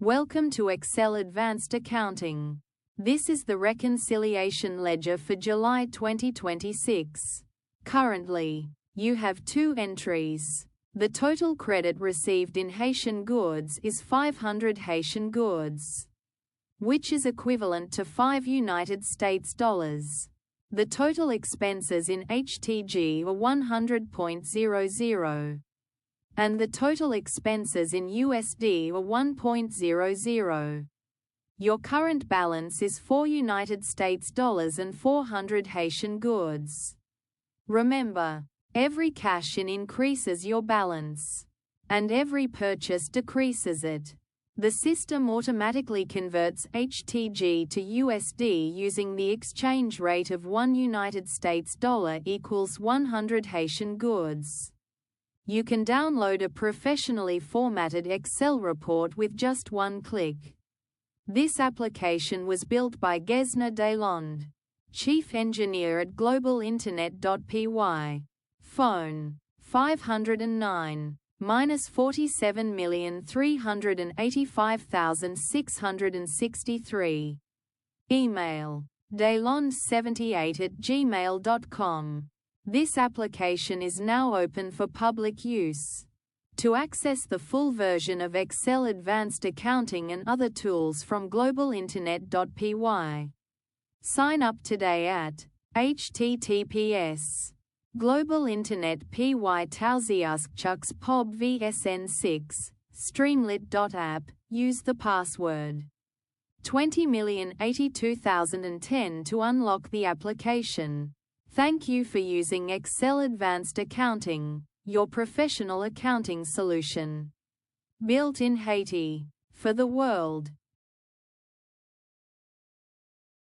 Welcome to Excel Advanced Accounting. This is the reconciliation ledger for July 2026. Currently, you have two entries. The total credit received in Haitian Gourdes is 500 Haitian Gourdes, which is equivalent to $5. The total expenses in HTG are 100.00. And the total expenses in USD are 1.00. Your current balance is $4 and 400 Haitian Gourdes. Remember, every cash in increases your balance, and every purchase decreases it. The system automatically converts HTG to USD using the exchange rate of $1 equals 100 Haitian Gourdes. You can download a professionally formatted Excel report with just one click. This application was built by Gesner Deslandes, Chief Engineer at GlobalInternet.py. Phone 509-47,385,663. Email deslandes78@gmail.com. This application is now open for public use. To access the full version of Excel Advanced Accounting and other tools from GlobalInternet.py, sign up today at https://globalinternet.py tauziaskchucks pob vsn6 streamlit.app. Use the password 20,082,010 to unlock the application. Thank you for using Excel Advanced Accounting, your professional accounting solution. Built in Haiti, for the world.